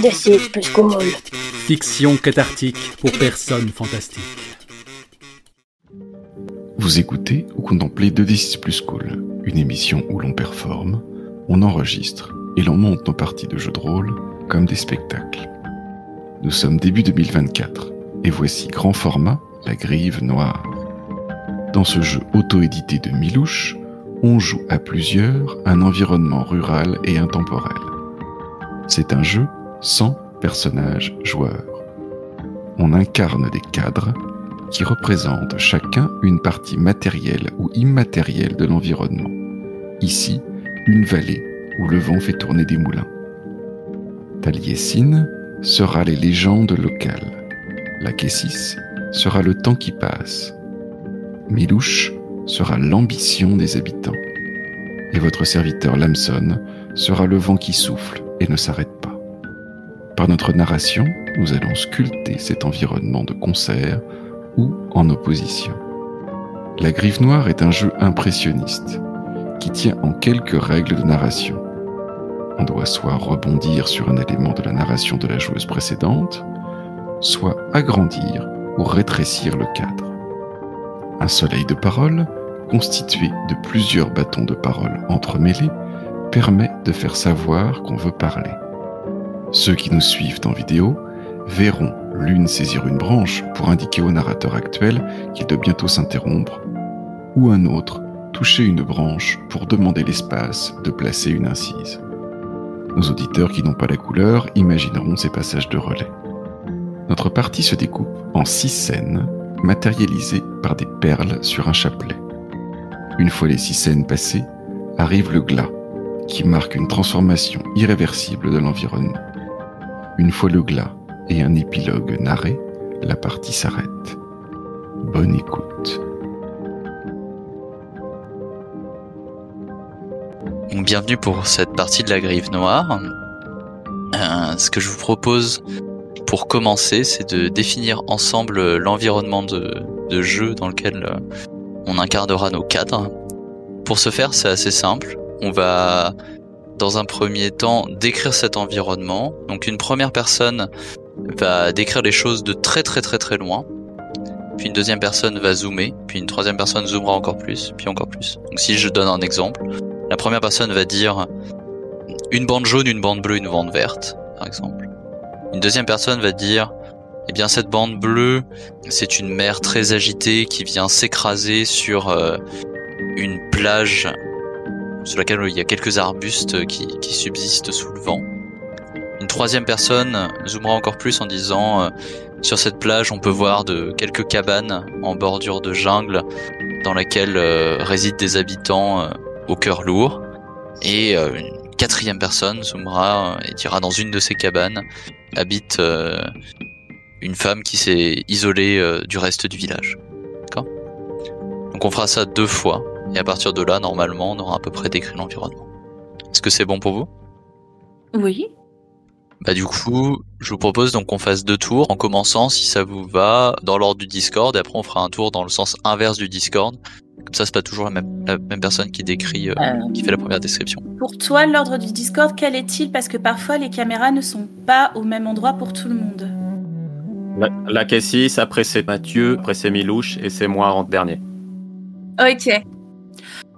This is Preschool. Fiction cathartique pour personnes fantastiques. Vous écoutez ou contemplez 2D6 Plus Cool, une émission où l'on performe, on enregistre et l'on monte nos parties de jeux de rôle comme des spectacles. Nous sommes début 2024 et voici grand format, La Grive Noire. Dans ce jeu auto-édité de Milouche, on joue à plusieurs un environnement rural et intemporel. C'est un jeu sans personnages joueurs. On incarne des cadres qui représentent chacun une partie matérielle ou immatérielle de l'environnement. Ici, une vallée où le vent fait tourner des moulins. Taliesin sera les légendes locales. La Kessis sera le temps qui passe. Milouche sera l'ambition des habitants. Et votre serviteur Lamson sera le vent qui souffle et ne s'arrête pas. Par notre narration, nous allons sculpter cet environnement de concert ou en opposition. La Grive Noire est un jeu impressionniste qui tient en quelques règles de narration. On doit soit rebondir sur un élément de la narration de la joueuse précédente, soit agrandir ou rétrécir le cadre. Un soleil de parole, constitué de plusieurs bâtons de parole entremêlés, permet de faire savoir qu'on veut parler. Ceux qui nous suivent en vidéo verront l'une saisir une branche pour indiquer au narrateur actuel qu'il doit bientôt s'interrompre, ou un autre toucher une branche pour demander l'espace de placer une incise. Nos auditeurs qui n'ont pas la couleur imagineront ces passages de relais. Notre partie se découpe en 6 scènes, matérialisées par des perles sur un chapelet. Une fois les 6 scènes passées, arrive le glas, qui marque une transformation irréversible de l'environnement. Une fois le glas et un épilogue narré, la partie s'arrête. Bonne écoute. Bienvenue pour cette partie de la Grive Noire. Ce que je vous propose pour commencer, c'est de définir ensemble l'environnement de jeu dans lequel on incarnera nos cadres. Pour ce faire, c'est assez simple. On va, dans un premier temps, décrire cet environnement. Donc une première personne va décrire les choses de très loin. Puis une deuxième personne va zoomer. Puis une troisième personne zoomera encore plus. Puis encore plus. Donc si je donne un exemple, la première personne va dire une bande jaune, une bande bleue, une bande verte, par exemple. Une deuxième personne va dire eh bien cette bande bleue, c'est une mer très agitée qui vient s'écraser sur une plage sur laquelle il y a quelques arbustes qui subsistent sous le vent. Une troisième personne zoomera encore plus en disant sur cette plage on peut voir quelques cabanes en bordure de jungle dans laquelle résident des habitants au cœur lourd. Et une quatrième personne zoomera et dira dans une de ces cabanes habite une femme qui s'est isolée du reste du village. D'accord ? Donc on fera ça 2 fois. Et à partir de là, normalement, on aura à peu près décrit l'environnement. Est-ce que c'est bon pour vous ? Oui. Bah du coup, je vous propose donc qu'on fasse 2 tours, en commençant, si ça vous va, dans l'ordre du Discord, et après on fera un tour dans le sens inverse du Discord. Comme ça, c'est pas toujours la même personne qui décrit, qui fait la première description. Pour toi, l'ordre du Discord, quel est-il ? Parce que parfois, les caméras ne sont pas au même endroit pour tout le monde. La Kessis, après c'est Mathieu, après c'est Milouche, et c'est moi en dernier. Ok.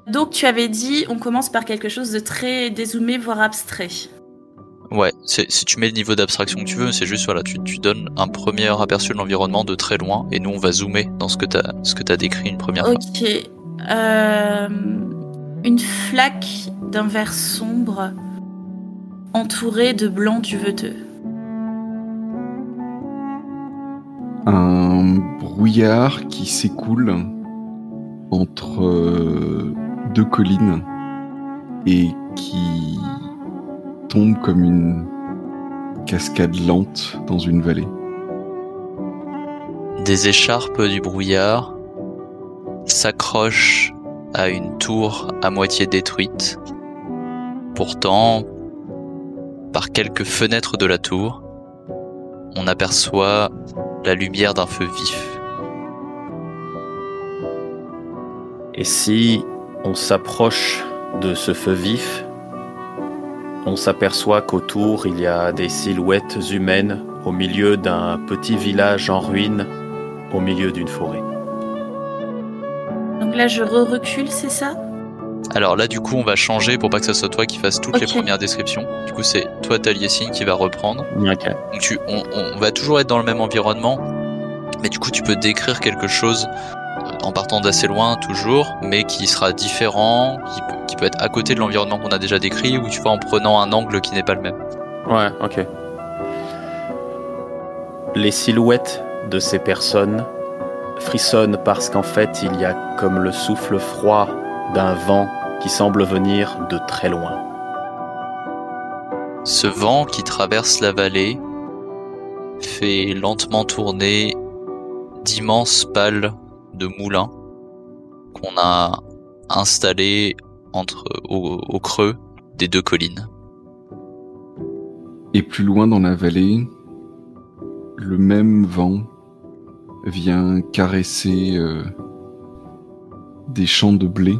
Donc tu avais dit, on commence par quelque chose de très dézoomé, voire abstrait. Ouais, si tu mets le niveau d'abstraction que tu veux, c'est juste voilà, tu donnes un premier aperçu de l'environnement de très loin, et nous on va zoomer dans ce que t'as décrit une première fois. Ok. Une flaque d'un vert sombre, entourée de blanc duveteux. Un brouillard qui s'écoule entre 2 collines et qui tombe comme une cascade lente dans une vallée. Des écharpes du brouillard s'accrochent à une tour à moitié détruite. Pourtant, par quelques fenêtres de la tour, on aperçoit la lumière d'un feu vif. Et si on s'approche de ce feu vif, On s'aperçoit qu'autour, il y a des silhouettes humaines au milieu d'un petit village en ruine, au milieu d'une forêt. Donc là, je recule, c'est ça? Alors là, du coup, on va changer pour pas que ce soit toi qui fasses toutes les Ok. premières descriptions. Du coup, c'est toi, Taliesin, qui va reprendre. Ok. Donc on va toujours être dans le même environnement, mais du coup, tu peux décrire quelque chose en partant d'assez loin, toujours, mais qui sera différent, qui peut être à côté de l'environnement qu'on a déjà décrit, ou tu vois, en prenant un angle qui n'est pas le même. Ouais, ok. Les silhouettes de ces personnes frissonnent parce qu'en fait, il y a comme le souffle froid d'un vent qui semble venir de très loin. Ce vent qui traverse la vallée fait lentement tourner d'immenses pales de moulins qu'on a installés au creux des deux collines. Et plus loin dans la vallée, le même vent vient caresser des champs de blé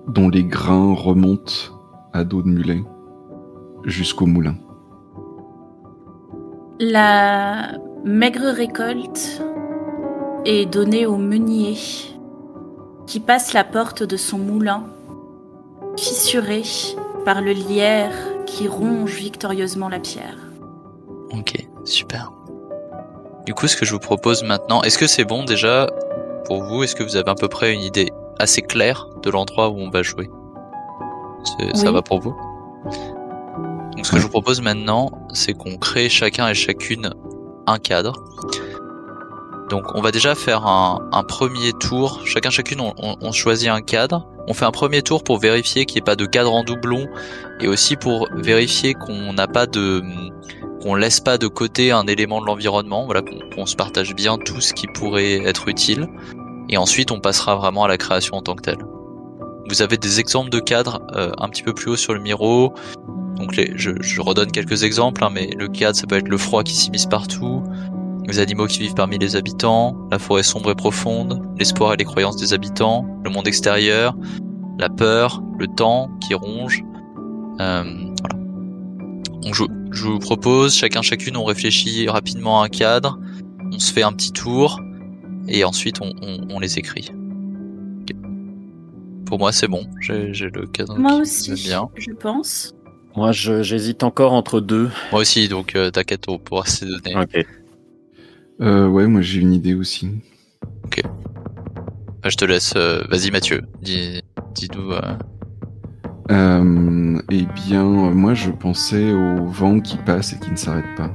dont les grains remontent à dos de mulet jusqu'au moulin. La maigre récolte est donnée au meunier qui passe la porte de son moulin, fissuré par le lierre qui ronge victorieusement la pierre. Ok, super. Du coup, ce que je vous propose maintenant, est-ce que c'est bon déjà pour vous? Est-ce que vous avez à peu près une idée assez claire de l'endroit où on va jouer? Ça Oui. va pour vous? Donc ce que je vous propose maintenant, c'est qu'on crée chacun et chacune un cadre. Donc on va déjà faire un premier tour, chacune on choisit un cadre. On fait un premier tour pour vérifier qu'il n'y ait pas de cadre en doublon, et aussi pour vérifier qu'on laisse pas de côté un élément de l'environnement, voilà, qu'on se partage bien tout ce qui pourrait être utile. Et ensuite on passera vraiment à la création en tant que telle. Vous avez des exemples de cadres un petit peu plus haut sur le Miro. Donc je redonne quelques exemples, hein, mais le cadre, ça peut être le froid qui s'immisce partout, les animaux qui vivent parmi les habitants, la forêt sombre et profonde, l'espoir et les croyances des habitants, le monde extérieur, la peur, le temps qui ronge. Voilà. Donc je vous propose, chacune, on réfléchit rapidement à un cadre, on se fait un petit tour, et ensuite on les écrit. Okay. Pour moi, c'est bon, j'ai le cadre. Moi qui aussi, me vient. je pense. Moi, j'hésite encore entre deux. Moi aussi, donc t'inquiète, on pourra se donner. Ok. Ouais, moi j'ai une idée aussi. Ok. Bah, je te laisse. Vas-y Mathieu, dis-nous. Eh bien, moi je pensais au vent qui passe et qui ne s'arrête pas.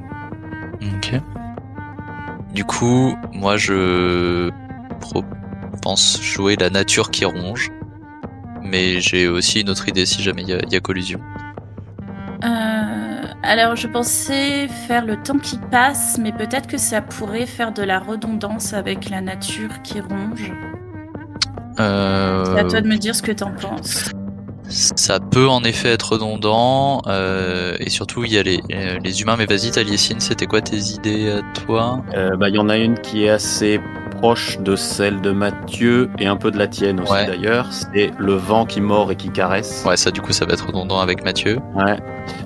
Ok. Du coup, moi je pense jouer la nature qui ronge, mais j'ai aussi une autre idée si jamais il y a collusion. Alors, je pensais faire le temps qui passe, mais peut-être que ça pourrait faire de la redondance avec la nature qui ronge. C'est à toi de me dire ce que t'en penses. Ça peut en effet être redondant, et surtout il y a les humains. Mais vas-y, Taliesin, c'était quoi tes idées à toi? Il y en a une qui est assez proche de celle de Mathieu et un peu de la tienne aussi d'ailleurs. C'est le vent qui mord et qui caresse. Ouais, ça du coup ça va être redondant avec Mathieu. Ouais.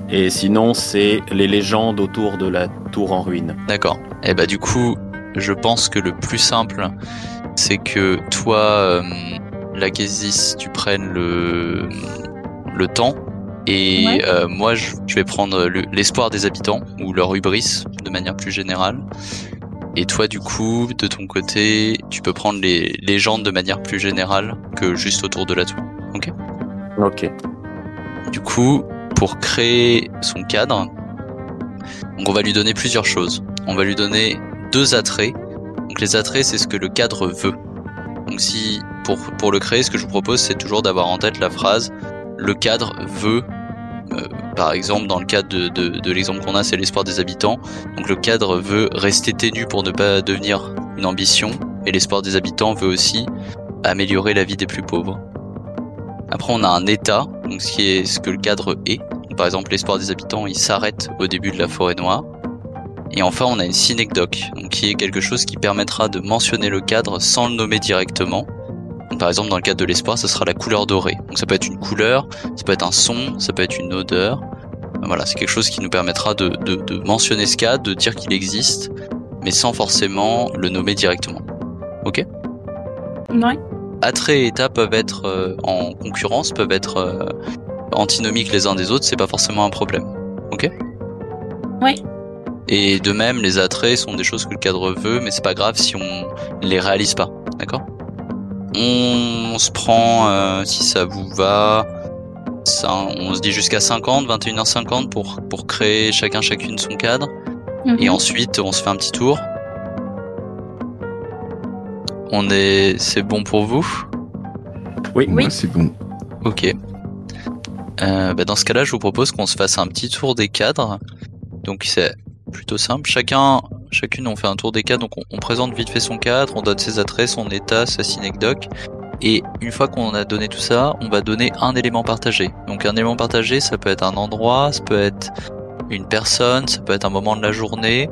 Et sinon c'est les légendes autour de la tour en ruine. D'accord. Et bah du coup, je pense que le plus simple, c'est que toi, Lachesis, tu prennes le temps, et moi je vais prendre l'espoir des habitants, ou leur hubris de manière plus générale. Et toi du coup, de ton côté, tu peux prendre les légendes de manière plus générale que juste autour de la tour. Ok. Ok. Du coup, pour créer son cadre, donc on va lui donner plusieurs choses. On va lui donner 2 attraits. Donc les attraits, c'est ce que le cadre veut. Donc si pour le créer, ce que je vous propose, c'est toujours d'avoir en tête la phrase « le cadre veut ». Par exemple, dans le cadre de l'exemple qu'on a, c'est l'espoir des habitants. Donc le cadre veut rester ténu pour ne pas devenir une ambition, et l'espoir des habitants veut aussi améliorer la vie des plus pauvres. Après, on a un état, donc ce que le cadre est. Donc, par exemple, l'espoir des habitants, il s'arrête au début de la forêt noire. Et enfin, on a une synecdoque, donc qui est quelque chose qui permettra de mentionner le cadre sans le nommer directement. Donc, par exemple, dans le cadre de l'espoir, ce sera la couleur dorée. Donc ça peut être une couleur, ça peut être un son, ça peut être une odeur. Voilà, c'est quelque chose qui nous permettra de mentionner ce cadre, de dire qu'il existe, mais sans forcément le nommer directement. Ok ? Ouais. Attrait et état peuvent être en concurrence, peuvent être antinomiques les uns des autres, c'est pas forcément un problème. Ok ? Oui. Et de même, les attraits sont des choses que le cadre veut, mais c'est pas grave si on les réalise pas. D'accord ? On se prend, si ça vous va, on se dit jusqu'à 50, 21h50 pour créer chacune son cadre. Et ensuite, on se fait un petit tour. C'est bon pour vous ? Oui. Moi, c'est bon. Ok. Dans ce cas-là, je vous propose qu'on se fasse un petit tour des cadres. Donc c'est plutôt simple. Chacune, on fait un tour des cadres. Donc on présente vite fait son cadre, on donne ses attraits, son état, sa synecdoque. Et une fois qu'on a donné tout ça, on va donner un élément partagé. Donc un élément partagé, ça peut être un endroit, ça peut être une personne, ça peut être un moment de la journée,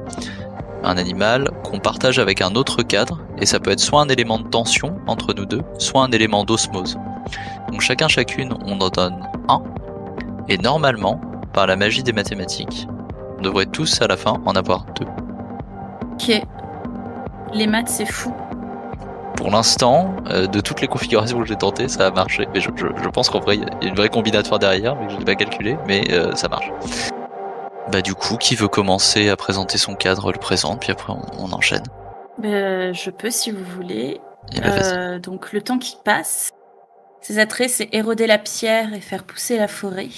un animal qu'on partage avec un autre cadre. Et ça peut être soit un élément de tension entre nous deux, soit un élément d'osmose. Donc chacune, on en donne un. Et normalement, par la magie des mathématiques, on devrait tous à la fin en avoir 2. Ok. Les maths, c'est fou. Pour l'instant, de toutes les configurations que j'ai tentées, ça a marché. Mais je pense qu'en vrai, il y a une vraie combinatoire derrière, mais je n'ai pas calculé, mais ça marche. Du coup, qui veut commencer à présenter son cadre, le présente, puis après on enchaîne. Je peux si vous voulez. Donc le temps qui passe, ses attraits, c'est éroder la pierre et faire pousser la forêt.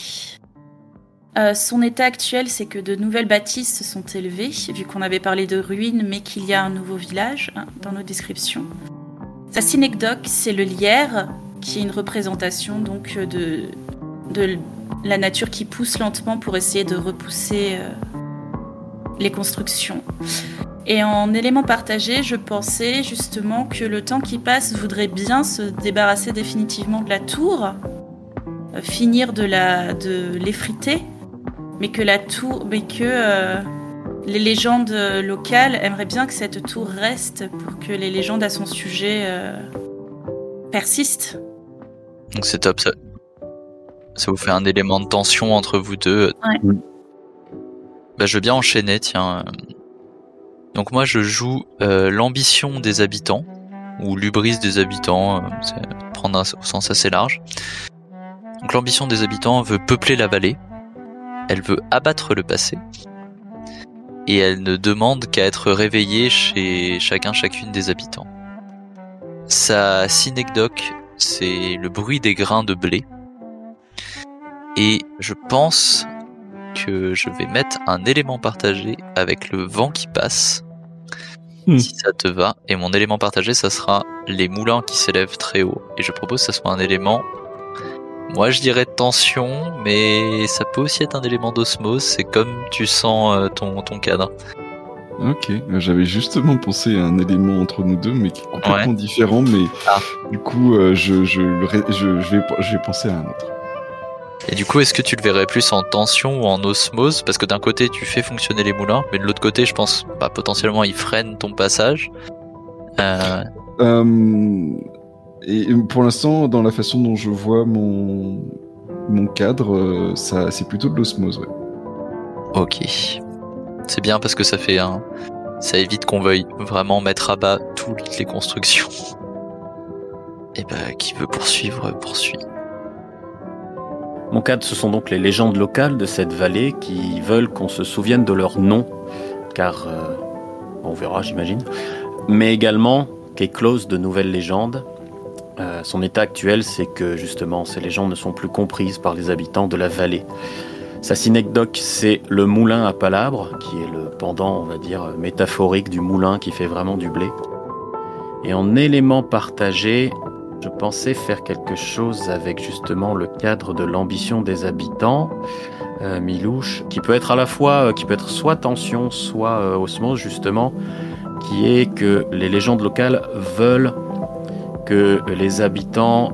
Son état actuel, c'est que de nouvelles bâtisses se sont élevées, vu qu'on avait parlé de ruines, mais qu'il y a un nouveau village dans nos descriptions. Sa synecdoque, c'est le lierre, qui est une représentation donc de la nature qui pousse lentement pour essayer de repousser les constructions. Et en élément partagé, je pensais justement que le temps qui passe voudrait bien se débarrasser définitivement de la tour, finir de l'effriter, mais que les légendes locales aimeraient bien que cette tour reste pour que les légendes à son sujet persistent. Donc c'est top, ça vous fait un élément de tension entre vous deux. Ouais. Je veux bien enchaîner, tiens. Donc moi je joue l'ambition des habitants, ou l'hubris des habitants, prendre au sens assez large. Donc l'ambition des habitants veut peupler la vallée, elle veut abattre le passé, et elle ne demande qu'à être réveillée chez chacune des habitants. Sa synecdoque, c'est le bruit des grains de blé, et je pense que je vais mettre un élément partagé avec le vent qui passe, si ça te va, et mon élément partagé, ça sera les moulins qui s'élèvent très haut, et je propose que ça soit un élément, moi je dirais de tension, mais ça peut aussi être un élément d'osmose, c'est comme tu sens ton cadre. Ok, j'avais justement pensé à un élément entre nous deux, mais qui est complètement différent, mais du coup, je vais penser à un autre. Et du coup, est-ce que tu le verrais plus en tension ou en osmose ? Parce que d'un côté, tu fais fonctionner les moulins, mais de l'autre côté, je pense, potentiellement, ils freinent ton passage. Et pour l'instant, dans la façon dont je vois mon cadre, c'est plutôt de l'osmose, ouais. Ok. C'est bien parce que ça évite qu'on veuille vraiment mettre à bas toutes les constructions. Et qui veut poursuivre, poursuit. Mon cadre, ce sont donc les légendes locales de cette vallée qui veulent qu'on se souvienne de leur nom, car on verra, j'imagine, mais également qu'éclosent de nouvelles légendes. Son état actuel, c'est que justement ces légendes ne sont plus comprises par les habitants de la vallée. Sa synecdoque, c'est le moulin à palabres, qui est le pendant, on va dire, métaphorique du moulin qui fait vraiment du blé. Et en élément partagé, je pensais faire quelque chose avec justement le cadre de l'ambition des habitants, Milouche, qui peut être à la fois, qui peut être soit tension, soit osmose justement, qui est que les légendes locales veulent que les habitants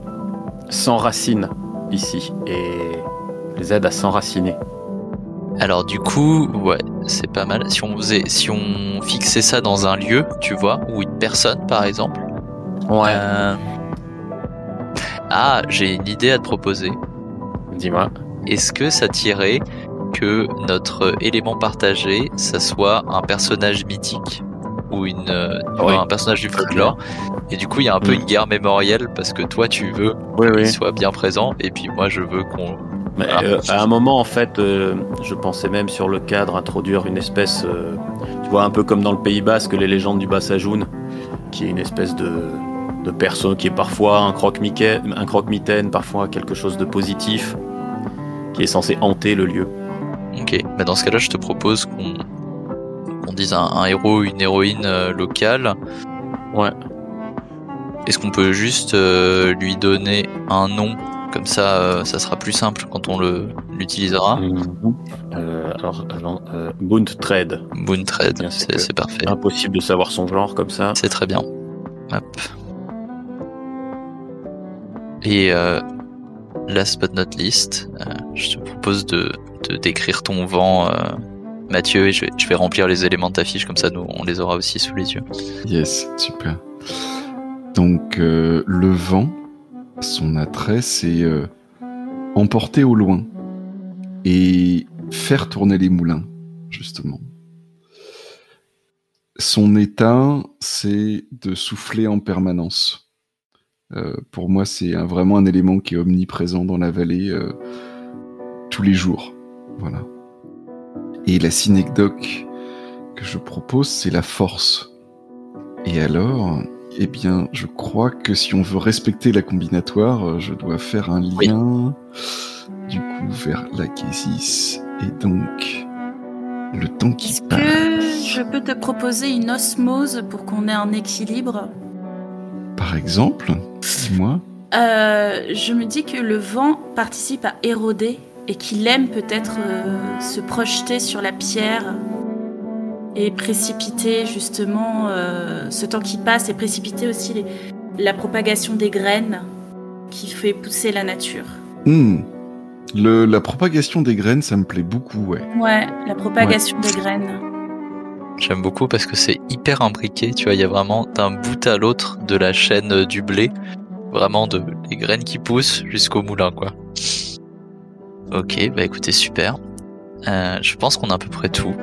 s'enracinent ici et les aident à s'enraciner. Alors du coup, ouais, c'est pas mal. Si on fixait ça dans un lieu, tu vois, ou une personne par exemple. Ouais. J'ai une idée à te proposer. Dis-moi. Est-ce que ça t'irait que notre élément partagé, ça soit un personnage mythique ou un personnage du folklore. Et du coup, il y a un peu une guerre mémorielle parce que toi, tu veux qu'il soit bien présent, et puis moi, je veux qu'on... Mais, à un moment, en fait, je pensais même sur le cadre introduire une espèce, tu vois, un peu comme dans le Pays Basque, les légendes du Bassajoun, qui est une espèce de perso qui est parfois un croque-mitaine, parfois quelque chose de positif, qui est censé hanter le lieu. Ok, bah dans ce cas-là, je te propose qu'on dise un héros ou une héroïne locale. Ouais. Est-ce qu'on peut juste lui donner un nom? Comme ça, ça sera plus simple quand on l'utilisera. Boontred. Boontred, c'est parfait. Impossible de savoir son genre comme ça. C'est très bien. Hop. Et last but not least, je te propose de décrire ton vent, Mathieu, et je vais remplir les éléments de ta fiche, comme ça nous on les aura aussi sous les yeux. Yes, super. Donc le vent, son attrait, c'est emporter au loin et faire tourner les moulins, justement. Son état, c'est de souffler en permanence. Pour moi, c'est vraiment un élément qui est omniprésent dans la vallée tous les jours. Voilà. Et la synecdoque que je propose, c'est la force. Et alors, eh bien, je crois que si on veut respecter la combinatoire, je dois faire un lien du coup vers la Késis. Et donc, le temps qui passe... Est-ce que je peux te proposer une osmose pour qu'on ait un équilibre ? Par exemple, dis-moi. Je me dis que le vent participe à éroder et qu'il aime peut-être se projeter sur la pierre et précipiter justement ce temps qui passe et précipiter aussi la propagation des graines qui fait pousser la nature. La propagation des graines, ça me plaît beaucoup, ouais. Ouais, la propagation des graines. J'aime beaucoup parce que c'est hyper imbriqué, tu vois, il y a vraiment d'un bout à l'autre de la chaîne du blé, vraiment les graines qui poussent jusqu'au moulin, quoi. Ok, bah écoutez, super. Je pense qu'on a à peu près tout.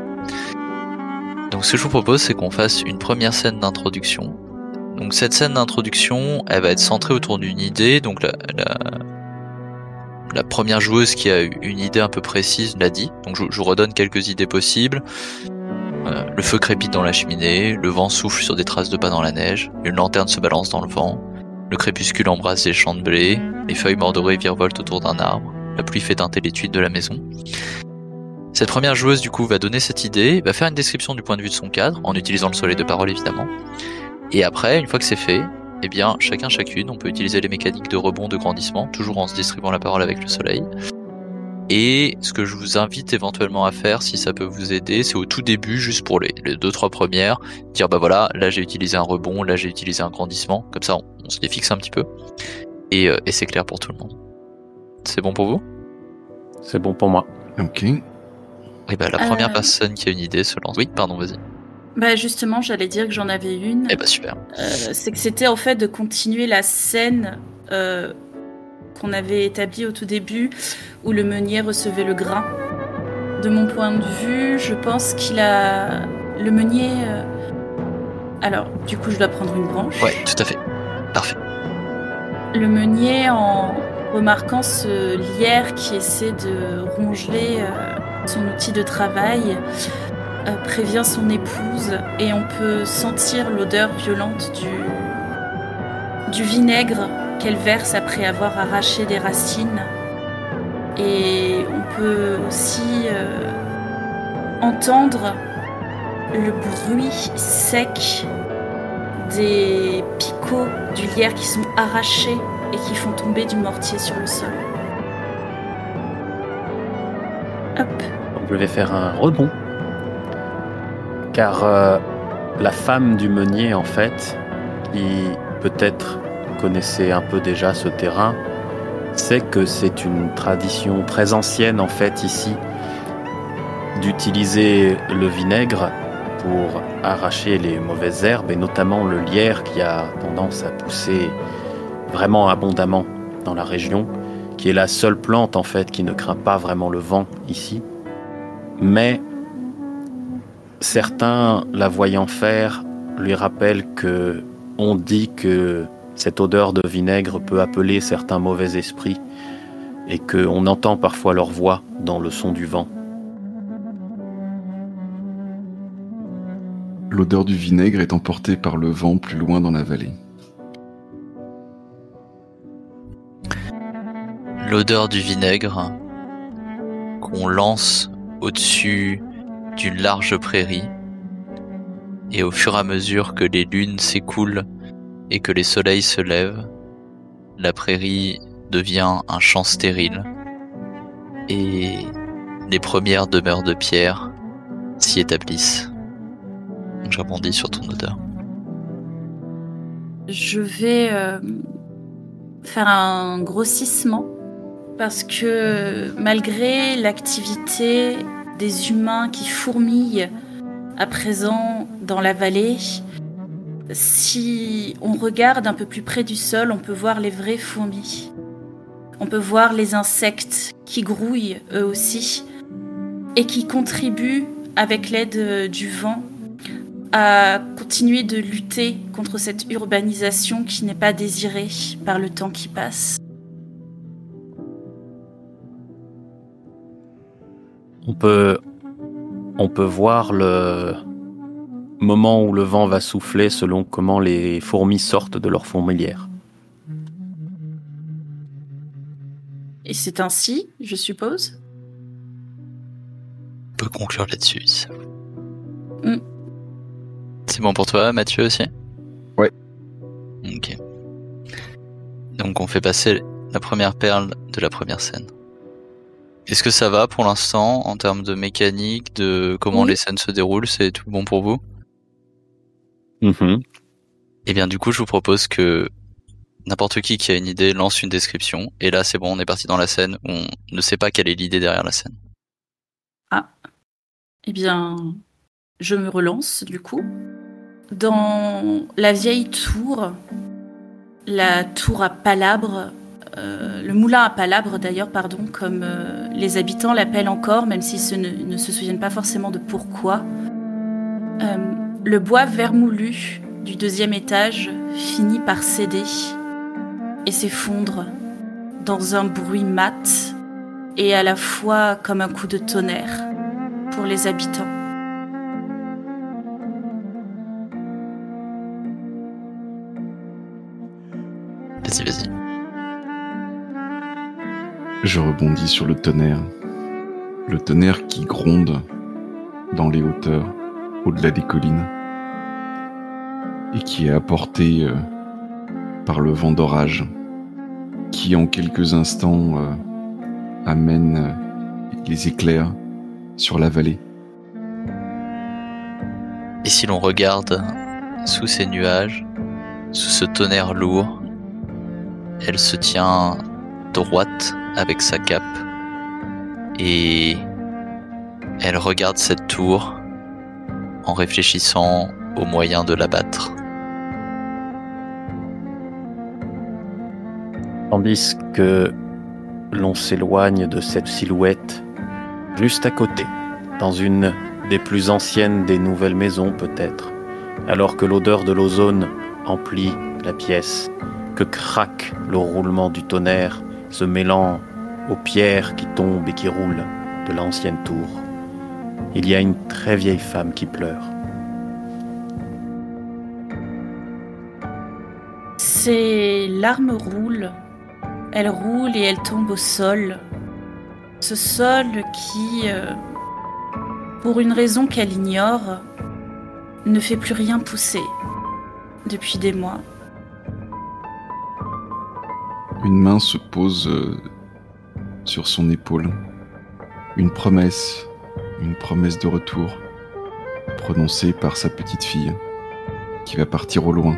Donc ce que je vous propose, c'est qu'on fasse une première scène d'introduction. Donc cette scène d'introduction, elle va être centrée autour d'une idée, donc la première joueuse qui a eu une idée un peu précise l'a dit, donc je vous redonne quelques idées possibles. Le feu crépite dans la cheminée, le vent souffle sur des traces de pas dans la neige, une lanterne se balance dans le vent, le crépuscule embrasse les champs de blé, les feuilles mordorées virevoltent autour d'un arbre, la pluie fait teinter les tuiles de la maison. Cette première joueuse du coup va donner cette idée, va faire une description du point de vue de son cadre, en utilisant le soleil de parole évidemment. Et après, une fois que c'est fait, eh bien chacune, on peut utiliser les mécaniques de rebond, de grandissement, toujours en se distribuant la parole avec le soleil. Et ce que je vous invite éventuellement à faire, si ça peut vous aider, c'est au tout début, juste pour les 2-3 premières, dire bah voilà, là j'ai utilisé un rebond, là j'ai utilisé un grandissement, comme ça on se les fixe un petit peu, et c'est clair pour tout le monde. C'est bon pour vous ? C'est bon pour moi. Ok. Et bah la première personne qui a une idée se lance. Oui, pardon, vas-y. Bah justement, j'allais dire que j'en avais une. Eh bah super. C'est que c'était en fait de continuer la scène qu'on avait établie au tout début, où le meunier recevait le grain. De mon point de vue, je pense le meunier... Alors, du coup, je dois prendre une branche. Ouais, tout à fait. Parfait. Le meunier, en remarquant ce lierre qui essaie de ronger son outil de travail, prévient son épouse, et on peut sentir l'odeur violente du vinaigre qu'elle verse après avoir arraché des racines. Et on peut aussi entendre le bruit sec des picots du lierre qui sont arrachés et qui font tomber du mortier sur le sol. Hop. Je vais faire un rebond. Car la femme du meunier, en fait, qui peut-être connaissait un peu déjà ce terrain, sait que c'est une tradition très ancienne, en fait, ici, d'utiliser le vinaigre pour arracher les mauvaises herbes, et notamment le lierre qui a tendance à pousser vraiment abondamment dans la région, qui est la seule plante, en fait, qui ne craint pas vraiment le vent ici. Mais certains, la voyant faire, lui rappellent que on dit que cette odeur de vinaigre peut appeler certains mauvais esprits et qu'on entend parfois leur voix dans le son du vent. L'odeur du vinaigre est emportée par le vent plus loin dans la vallée. L'odeur du vinaigre qu'on lance au-dessus d'une large prairie, et au fur et à mesure que les lunes s'écoulent et que les soleils se lèvent, la prairie devient un champ stérile et les premières demeures de pierre s'y établissent. Donc je rebondis sur ton odeur. Je vais faire un grossissement parce que malgré l'activité des humains qui fourmillent à présent dans la vallée, si on regarde un peu plus près du sol, on peut voir les vraies fourmis. On peut voir les insectes qui grouillent eux aussi et qui contribuent avec l'aide du vent à continuer de lutter contre cette urbanisation qui n'est pas désirée par le temps qui passe. On peut voir le moment où le vent va souffler selon comment les fourmis sortent de leur fourmilière. Et c'est ainsi, je suppose. On peut conclure là-dessus. Mm. C'est bon pour toi, Mathieu, aussi ? Ouais. Ok. Donc on fait passer la première perle de la première scène. Est-ce que ça va pour l'instant en termes de mécanique, de comment Oui. les scènes se déroulent ? C'est tout bon pour vous ? Et bien du coup, je vous propose que n'importe qui a une idée lance une description. Et là, c'est bon, on est parti dans la scène. On ne sait pas quelle est l'idée derrière la scène. Ah. Eh bien, je me relance du coup. Dans la vieille tour, la tour à palabre, le moulin à palabre d'ailleurs, pardon, comme les habitants l'appellent encore, même s'ils ne se souviennent pas forcément de pourquoi. Le bois vermoulu du deuxième étage finit par céder et s'effondre dans un bruit mat et à la fois comme un coup de tonnerre pour les habitants. Vas-y. Je rebondis sur le tonnerre qui gronde dans les hauteurs, au-delà des collines, et qui est apporté par le vent d'orage, qui en quelques instants amène les éclairs sur la vallée. Et si l'on regarde sous ces nuages, sous ce tonnerre lourd, elle se tient droite avec sa cape et elle regarde cette tour en réfléchissant aux moyens de l'abattre. Tandis que l'on s'éloigne de cette silhouette, juste à côté, dans une des plus anciennes des nouvelles maisons peut-être, alors que l'odeur de l'ozone emplit la pièce, que craque le roulement du tonnerre, se mêlant aux pierres qui tombent et qui roulent de l'ancienne tour. Il y a une très vieille femme qui pleure. Ses larmes roulent. Elles roulent et elles tombent au sol. Ce sol qui, pour une raison qu'elle ignore, ne fait plus rien pousser depuis des mois. Une main se pose sur son épaule. Une promesse de retour, prononcée par sa petite fille, qui va partir au loin.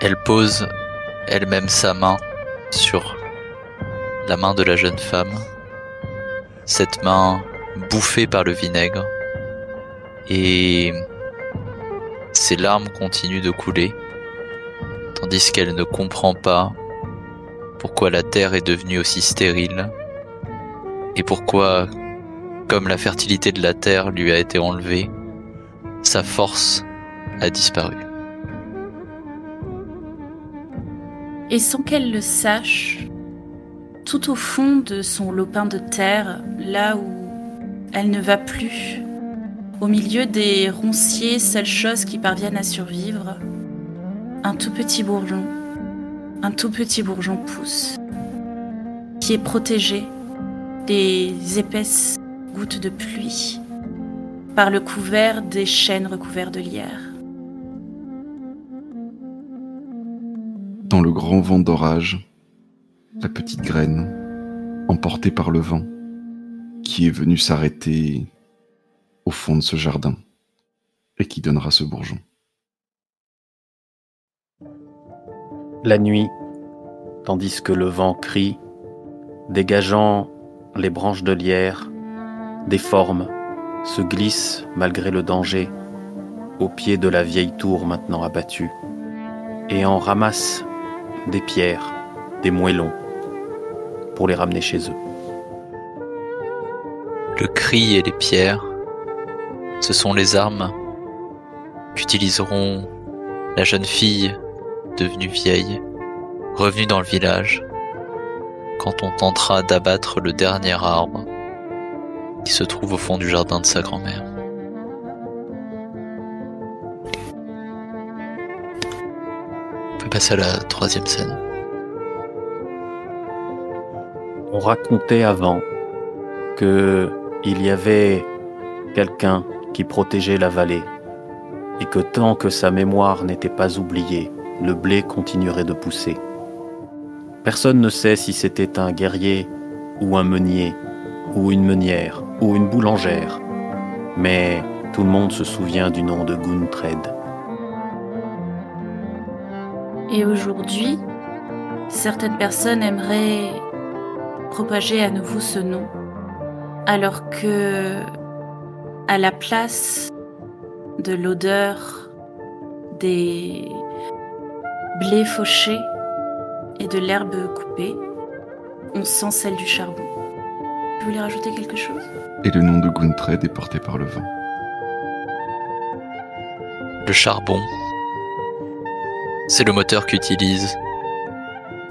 Elle pose elle-même sa main sur la main de la jeune femme, cette main bouffée par le vinaigre, et ses larmes continuent de couler, tandis qu'elle ne comprend pas pourquoi la terre est devenue aussi stérile et pourquoi, comme la fertilité de la terre lui a été enlevée, sa force a disparu. Et sans qu'elle le sache, tout au fond de son lopin de terre, là où elle ne va plus, au milieu des ronciers, seules choses qui parviennent à survivre, un tout petit bourgeon pousse, qui est protégé des épaisses gouttes de pluie par le couvert des chênes recouverts de lierre. Dans le grand vent d'orage, la petite graine, emportée par le vent, qui est venu s'arrêter au fond de ce jardin et qui donnera ce bourgeon. La nuit, tandis que le vent crie, dégageant les branches de lierre, des formes se glissent malgré le danger au pied de la vieille tour maintenant abattue et en ramassent des pierres, des moellons pour les ramener chez eux. Le cri et les pierres, ce sont les armes qu'utiliseront la jeune fille devenue vieille, revenue dans le village, quand on tentera d'abattre le dernier arbre qui se trouve au fond du jardin de sa grand-mère. On peut passer à la 3e scène. On racontait avant que il y avait quelqu'un qui protégeait la vallée et que tant que sa mémoire n'était pas oubliée, le blé continuerait de pousser. Personne ne sait si c'était un guerrier ou un meunier ou une meunière ou une boulangère, mais tout le monde se souvient du nom de Guntred. Et aujourd'hui, certaines personnes aimeraient propager à nouveau ce nom, alors que, à la place de l'odeur des blés fauchés et de l'herbe coupée, on sent celle du charbon. Vous voulez rajouter quelque chose ? Et le nom de Guntred est porté par le vent. Le charbon, c'est le moteur qu'utilisent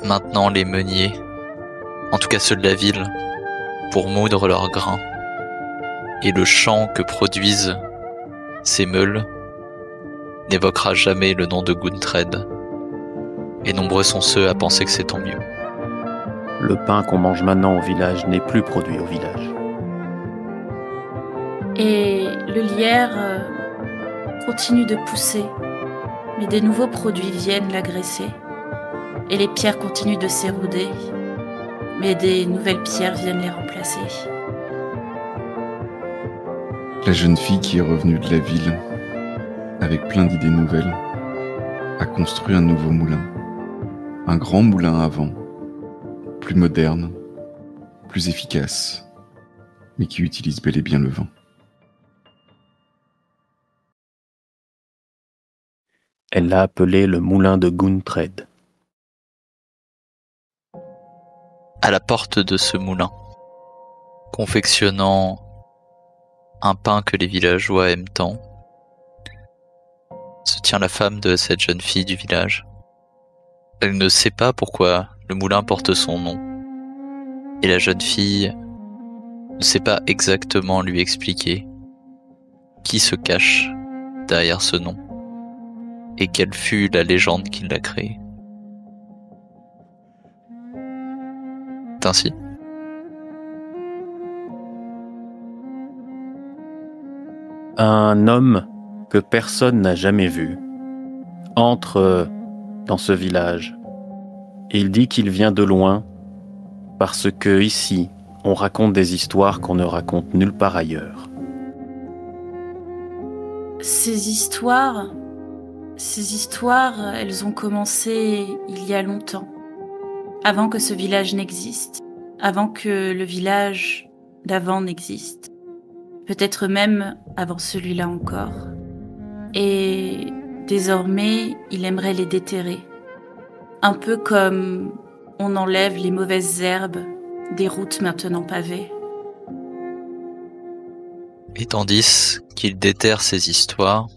maintenant les meuniers, en tout cas ceux de la ville, pour moudre leurs grains. Et le chant que produisent ces meules n'évoquera jamais le nom de Guntred. Et nombreux sont ceux à penser que c'est tant mieux. Le pain qu'on mange maintenant au village n'est plus produit au village. Et le lierre continue de pousser, mais des nouveaux produits viennent l'agresser. Et les pierres continuent de s'éroder, mais des nouvelles pierres viennent les remplacer. La jeune fille qui est revenue de la ville, avec plein d'idées nouvelles, a construit un nouveau moulin. Un grand moulin à vent, plus moderne, plus efficace, mais qui utilise bel et bien le vent. Elle l'a appelé le moulin de Guntred. À la porte de ce moulin, confectionnant un pain que les villageois aiment tant, se tient la femme de cette jeune fille du village. Elle ne sait pas pourquoi le moulin porte son nom, et la jeune fille ne sait pas exactement lui expliquer qui se cache derrière ce nom, et quelle fut la légende qui l'a créé. Ainsi. Un homme que personne n'a jamais vu entre dans ce village. Il dit qu'il vient de loin parce que ici, on raconte des histoires qu'on ne raconte nulle part ailleurs. Ces histoires, elles ont commencé il y a longtemps, avant que ce village n'existe, avant que le village d'avant n'existe, peut-être même avant celui-là encore. Et désormais, il aimerait les déterrer, un peu comme on enlève les mauvaises herbes des routes maintenant pavées. Et tandis qu'il déterre ces histoires,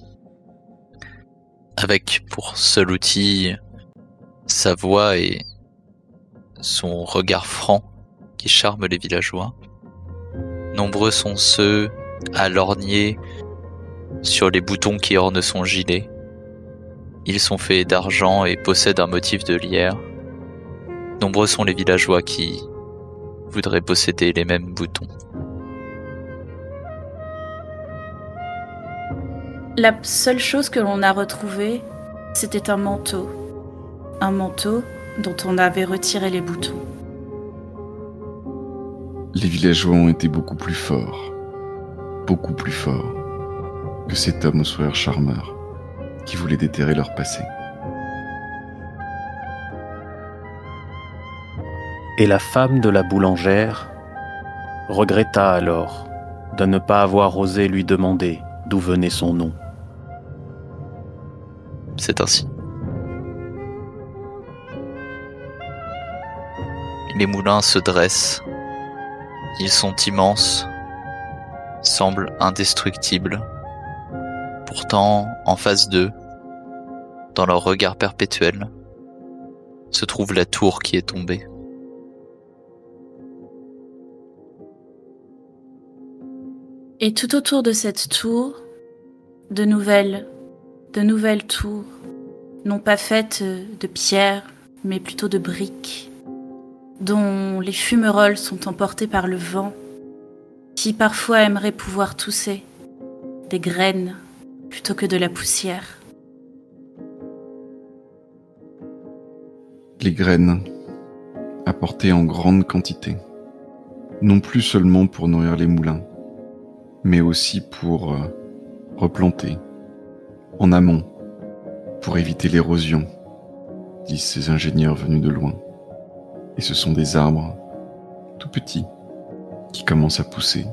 avec pour seul outil sa voix et son regard franc qui charme les villageois, nombreux sont ceux à lorgner sur les boutons qui ornent son gilet. Ils sont faits d'argent et possèdent un motif de lierre. Nombreux sont les villageois qui voudraient posséder les mêmes boutons. La seule chose que l'on a retrouvée, c'était un manteau. Un manteau dont on avait retiré les boutons. Les villageois ont été beaucoup plus forts que cet homme au sourire charmeur qui voulait déterrer leur passé. Et la femme de la boulangère regretta alors de ne pas avoir osé lui demander d'où venait son nom. C'est ainsi. Les moulins se dressent. Ils sont immenses, semblent indestructibles. Pourtant, en face d'eux, dans leur regard perpétuel, se trouve la tour qui est tombée. Et tout autour de cette tour, de nouvelles tours, non pas faites de pierre, mais plutôt de briques, dont les fumerolles sont emportées par le vent, qui parfois aimerait pouvoir tousser des graines plutôt que de la poussière. Les graines, apportées en grande quantité, non plus seulement pour nourrir les moulins, mais aussi pour replanter, en amont, pour éviter l'érosion, disent ces ingénieurs venus de loin. Et ce sont des arbres tout petits qui commencent à pousser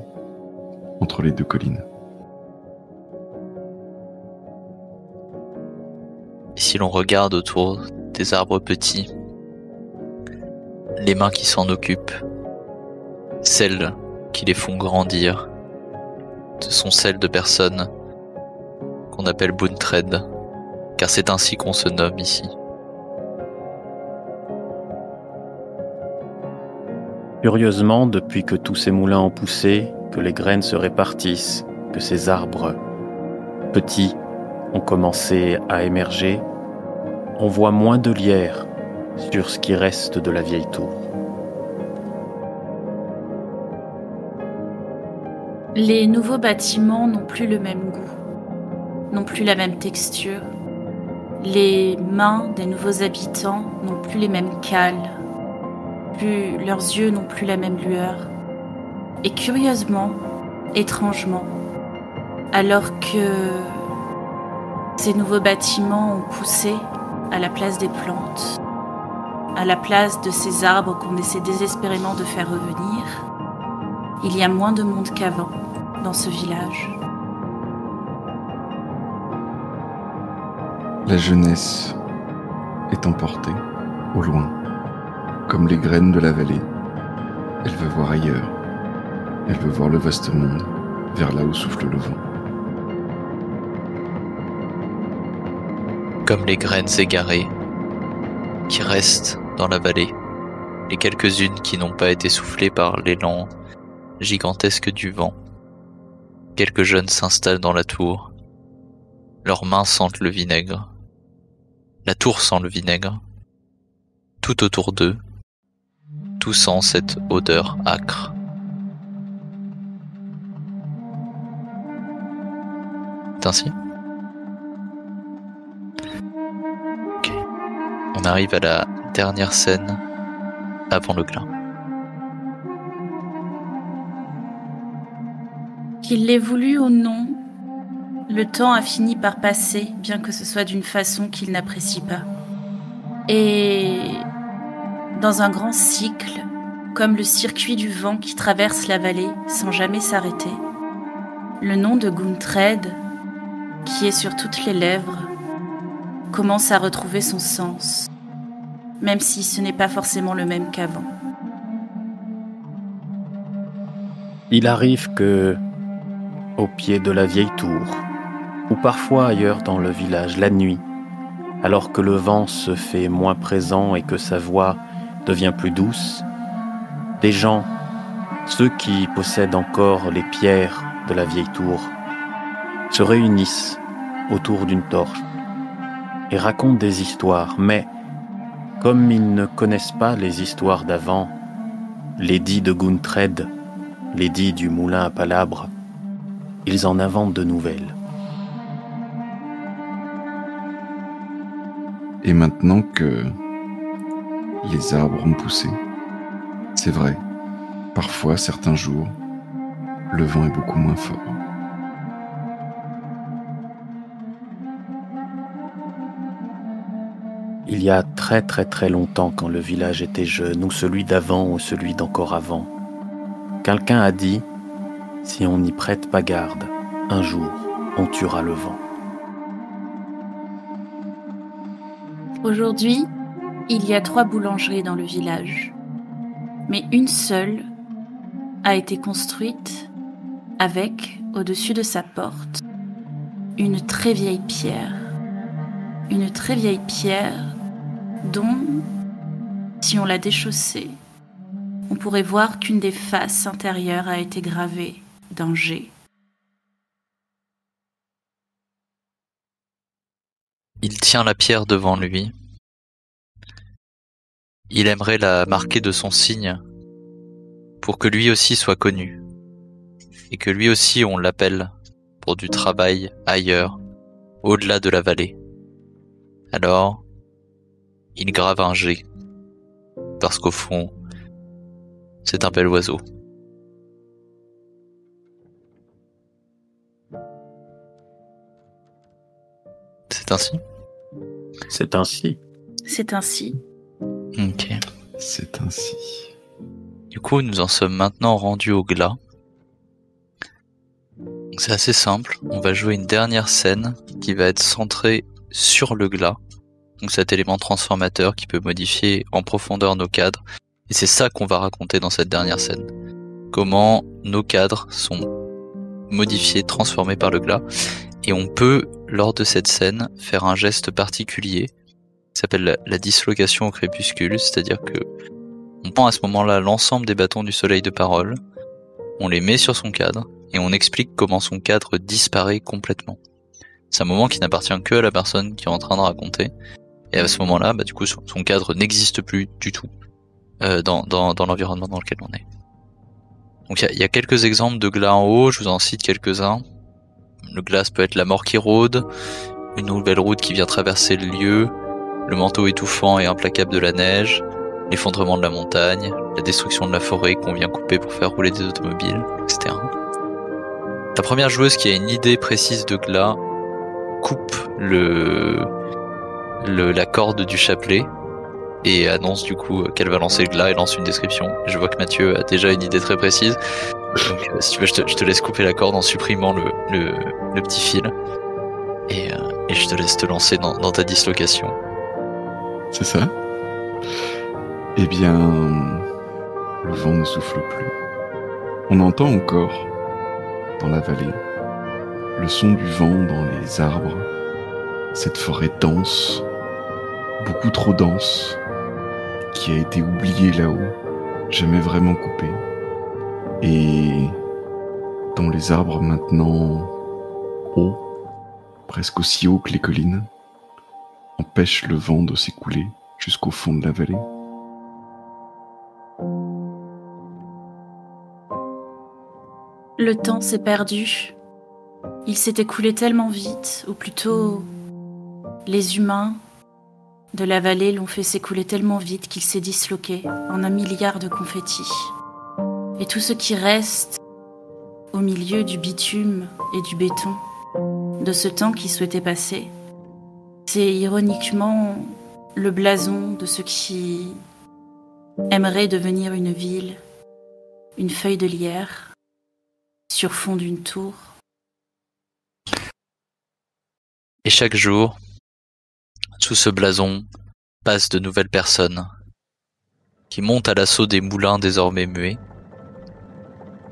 entre les deux collines. Et si l'on regarde autour des arbres petits, les mains qui s'en occupent, celles qui les font grandir, ce sont celles de personnes qu'on appelle Buntred, car c'est ainsi qu'on se nomme ici. Curieusement, depuis que tous ces moulins ont poussé, que les graines se répartissent, que ces arbres petits ont commencé à émerger, on voit moins de lierre sur ce qui reste de la vieille tour. Les nouveaux bâtiments n'ont plus le même goût, n'ont plus la même texture. Les mains des nouveaux habitants n'ont plus les mêmes cales. Leurs yeux n'ont plus la même lueur. Et curieusement, étrangement, alors que ces nouveaux bâtiments ont poussé à la place des plantes, à la place de ces arbres qu'on essaie désespérément de faire revenir, il y a moins de monde qu'avant dans ce village. La jeunesse est emportée au loin. Comme les graines de la vallée, elle veut voir ailleurs. Elle veut voir le vaste monde, vers là où souffle le vent. Comme les graines égarées qui restent dans la vallée, les quelques-unes qui n'ont pas été soufflées par l'élan gigantesque du vent. Quelques jeunes s'installent dans la tour. Leurs mains sentent le vinaigre. La tour sent le vinaigre. Tout autour d'eux, tout sent cette odeur âcre. C'est ainsi. Ok. On arrive à la dernière scène avant le glas. Qu'il l'ait voulu ou non, le temps a fini par passer, bien que ce soit d'une façon qu'il n'apprécie pas. Et dans un grand cycle, comme le circuit du vent qui traverse la vallée sans jamais s'arrêter, le nom de Guntred, qui est sur toutes les lèvres, commence à retrouver son sens, même si ce n'est pas forcément le même qu'avant. Il arrive que au pied de la vieille tour, ou parfois ailleurs dans le village la nuit, alors que le vent se fait moins présent et que sa voix devient plus douce, des gens, ceux qui possèdent encore les pierres de la vieille tour, se réunissent autour d'une torche et racontent des histoires, mais comme ils ne connaissent pas les histoires d'avant, l'édit de Guntred, l'édit du moulin à palabres, ils en inventent de nouvelles. Et maintenant que les arbres ont poussé, c'est vrai, parfois, certains jours, le vent est beaucoup moins fort. Il y a très très très longtemps, quand le village était jeune, ou celui d'avant, ou celui d'encore avant, quelqu'un a dit, si on n'y prête pas garde, un jour, on tuera le vent. Aujourd'hui, il y a 3 boulangeries dans le village, mais une seule a été construite avec, au-dessus de sa porte, une très vieille pierre. Une très vieille pierre dont, si on la déchaussait, on pourrait voir qu'une des faces intérieures a été gravée d'un G. Il tient la pierre devant lui. Il aimerait la marquer de son signe pour que lui aussi soit connu et que lui aussi on l'appelle pour du travail ailleurs, au-delà de la vallée. Alors, il grave un G parce qu'au fond, c'est un bel oiseau. C'est ainsi ? C'est ainsi. C'est ainsi. Ok. C'est ainsi. Du coup, nous en sommes maintenant rendus au glas. C'est assez simple. On va jouer une dernière scène qui va être centrée sur le glas. Donc cet élément transformateur qui peut modifier en profondeur nos cadres. Et c'est ça qu'on va raconter dans cette dernière scène. Comment nos cadres sont modifiés, transformés par le glas. Et on peut, lors de cette scène, faire un geste particulier qui s'appelle la dislocation au crépuscule, c'est-à-dire que on prend à ce moment-là l'ensemble des bâtons du soleil de parole, on les met sur son cadre, et on explique comment son cadre disparaît complètement. C'est un moment qui n'appartient que à la personne qui est en train de raconter, et à ce moment-là, du coup, son cadre n'existe plus du tout dans l'environnement dans lequel on est. Donc il y a quelques exemples de glas en haut, je vous en cite quelques-uns. Le glas peut être la mort qui rôde, une nouvelle route qui vient traverser le lieu, le manteau étouffant et implacable de la neige, l'effondrement de la montagne, la destruction de la forêt qu'on vient couper pour faire rouler des automobiles, etc. La première joueuse qui a une idée précise de glas coupe la corde du chapelet et annonce du coup qu'elle va lancer le glas et lance une description. Je vois que Mathieu a déjà une idée très précise. Donc si tu veux, je te laisse couper la corde en supprimant le petit fil. Et je te laisse te lancer dans ta dislocation. C'est ça ? Eh bien, le vent ne souffle plus. On entend encore, dans la vallée, le son du vent dans les arbres, cette forêt dense, beaucoup trop dense, qui a été oubliée là-haut, jamais vraiment coupée, et dont les arbres maintenant hauts, presque aussi hauts que les collines, empêchent le vent de s'écouler jusqu'au fond de la vallée. Le temps s'est perdu. Il s'est écoulé tellement vite, ou plutôt, les humains de la vallée l'ont fait s'écouler tellement vite qu'il s'est disloqué en 1 milliard de confettis. Et tout ce qui reste au milieu du bitume et du béton de ce temps qui souhaitait passer, c'est ironiquement le blason de ce qui aimerait devenir une ville, une feuille de lierre sur fond d'une tour. Et chaque jour, sous ce blason, passent de nouvelles personnes qui montent à l'assaut des moulins désormais muets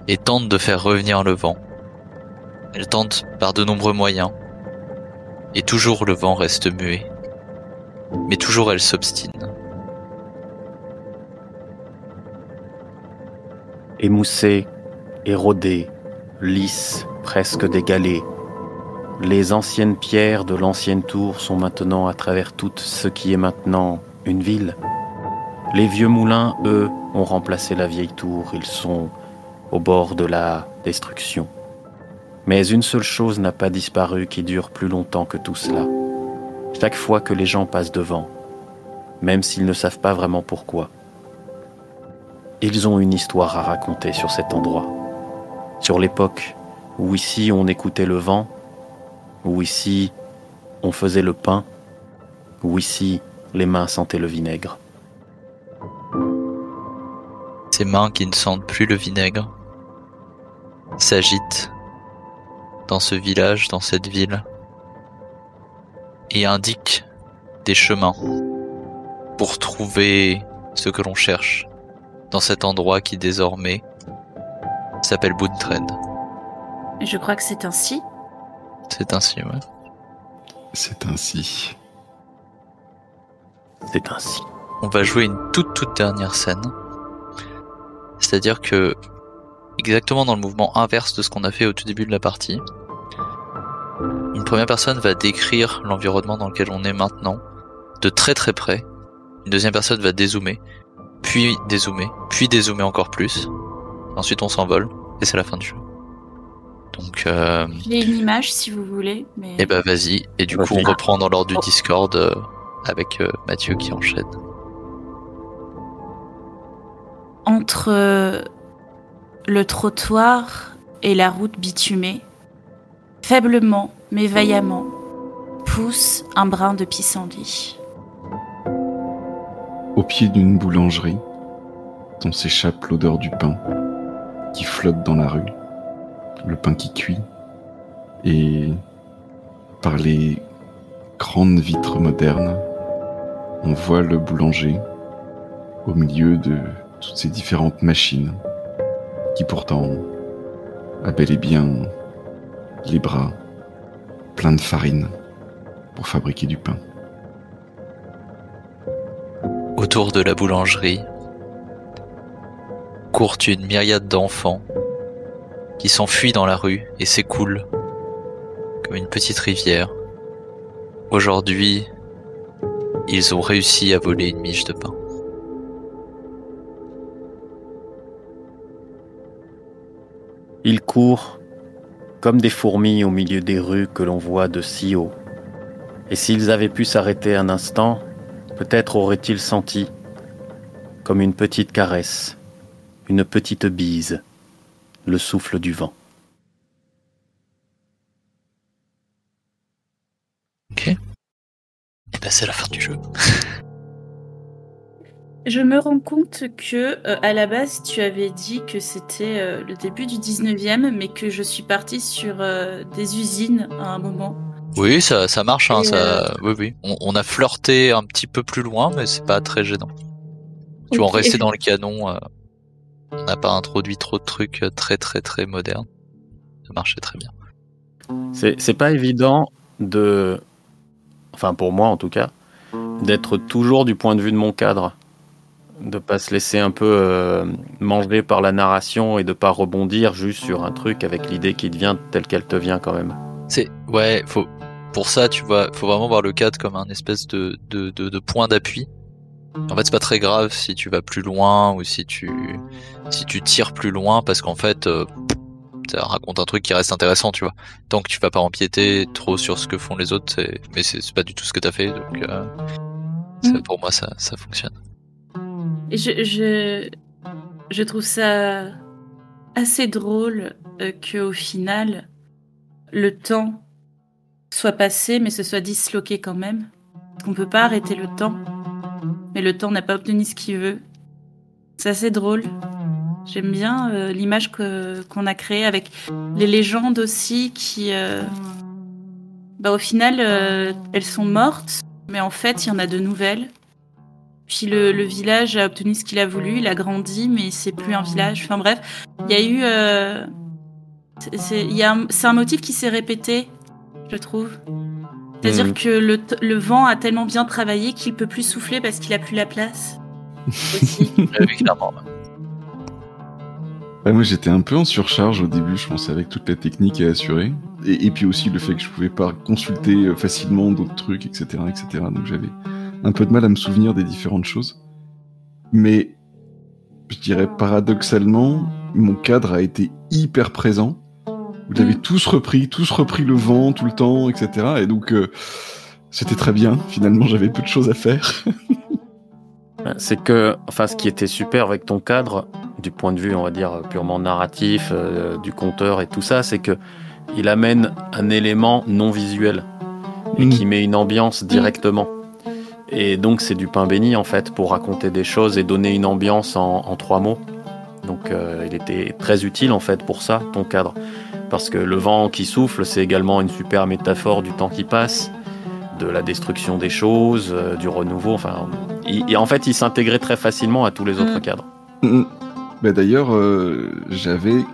et tentent de faire revenir le vent. Elle tente par de nombreux moyens, et toujours le vent reste muet. Mais toujours elle s'obstine. Émoussé, érodé, lisse, presque dégalé, les anciennes pierres de l'ancienne tour sont maintenant à travers tout ce qui est maintenant une ville. Les vieux moulins, eux, ont remplacé la vieille tour, ils sont au bord de la destruction. Mais une seule chose n'a pas disparu qui dure plus longtemps que tout cela. Chaque fois que les gens passent devant, même s'ils ne savent pas vraiment pourquoi, ils ont une histoire à raconter sur cet endroit, sur l'époque où ici on écoutait le vent, où ici on faisait le pain, où ici les mains sentaient le vinaigre. Ces mains qui ne sentent plus le vinaigre s'agitent dans ce village, dans cette ville, et indiquent des chemins pour trouver ce que l'on cherche dans cet endroit qui désormais s'appelle Boontrend. Je crois que c'est ainsi. C'est ainsi, ouais. C'est ainsi. C'est ainsi. On va jouer une toute dernière scène. C'est-à-dire que, exactement dans le mouvement inverse de ce qu'on a fait au tout début de la partie, une première personne va décrire l'environnement dans lequel on est maintenant, de très très près. Une deuxième personne va dézoomer, puis dézoomer encore plus. Ensuite on s'envole, et c'est la fin du jeu. Donc, J'ai une image si vous voulez. Mais... Eh ben vas-y, et du coup on reprend dans l'ordre du Discord avec Mathieu qui enchaîne. Entre le trottoir et la route bitumée, faiblement mais vaillamment, pousse un brin de pissenlit. Au pied d'une boulangerie, dont s'échappe l'odeur du pain, qui flotte dans la rue, le pain qui cuit, et par les grandes vitres modernes, on voit le boulanger au milieu de toutes ces différentes machines qui pourtant a bel et bien les bras pleins de farine pour fabriquer du pain. Autour de la boulangerie court une myriade d'enfants qui s'enfuient dans la rue et s'écoulent comme une petite rivière. Aujourd'hui, ils ont réussi à voler une miche de pain. Ils courent comme des fourmis au milieu des rues que l'on voit de si haut. Et s'ils avaient pu s'arrêter un instant, peut-être auraient-ils senti, comme une petite caresse, une petite bise, le souffle du vent. Ok. Et ben c'est la fin du jeu. Je me rends compte que, à la base, tu avais dit que c'était le début du 19e, mais que je suis partie sur des usines à un moment. Oui, ça marche, hein, Et oui. On a flirté un petit peu plus loin, mais c'est pas très gênant. Tu vois, on restait dans le canon, on n'a pas introduit trop de trucs très très très modernes. Ça marchait très bien. C'est pas évident de... Enfin, pour moi en tout cas, d'être toujours du point de vue de mon cadre. De pas se laisser un peu manger par la narration et de pas rebondir juste sur un truc avec l'idée qui te vient telle qu'elle te vient quand même. Pour ça, tu vois, faut vraiment voir le cadre comme un espèce de point d'appui. En fait, c'est pas très grave si tu vas plus loin ou si tu tires plus loin parce qu'en fait, ça raconte un truc qui reste intéressant, tu vois. Tant que tu vas pas empiéter trop sur ce que font les autres, mais c'est pas du tout ce que t'as fait, donc pour moi ça fonctionne. Et je trouve ça assez drôle qu'au final, le temps soit passé, mais se soit disloqué quand même. Parce qu'on peut pas arrêter le temps, mais le temps n'a pas obtenu ce qu'il veut. C'est assez drôle. J'aime bien l'image qu'on a créée avec les légendes aussi qui... au final, elles sont mortes, mais en fait, il y en a de nouvelles. Puis le village a obtenu ce qu'il a voulu, il a grandi, mais c'est plus un village. Enfin bref, il y a eu C'est un motif qui s'est répété, je trouve. C'est-à-dire que le vent a tellement bien travaillé qu'il peut plus souffler parce qu'il a plus la place. Aussi. Oui, clairement. Ouais, moi j'étais un peu en surcharge au début, je pensais, avec toute la technique à assurer. Et puis aussi le fait que je pouvais pas consulter facilement d'autres trucs, etc., etc. Donc j'avais un peu de mal à me souvenir des différentes choses. Mais je dirais paradoxalement, mon cadre a été hyper présent. Vous avez tous repris le vent tout le temps, etc. Et donc c'était très bien. Finalement, j'avais peu de choses à faire. C'est que, enfin, ce qui était super avec ton cadre, du point de vue, on va dire, purement narratif, du conteur et tout ça, c'est que il amène un élément non visuel et qui met une ambiance directement. Et donc, c'est du pain béni, en fait, pour raconter des choses et donner une ambiance en 3 mots. Donc, il était très utile, en fait, pour ça, ton cadre. Parce que le vent qui souffle, c'est également une super métaphore du temps qui passe, de la destruction des choses, du renouveau. Enfin, en fait, il s'intégrait très facilement à tous les autres cadres. Bah, d'ailleurs, j'avais...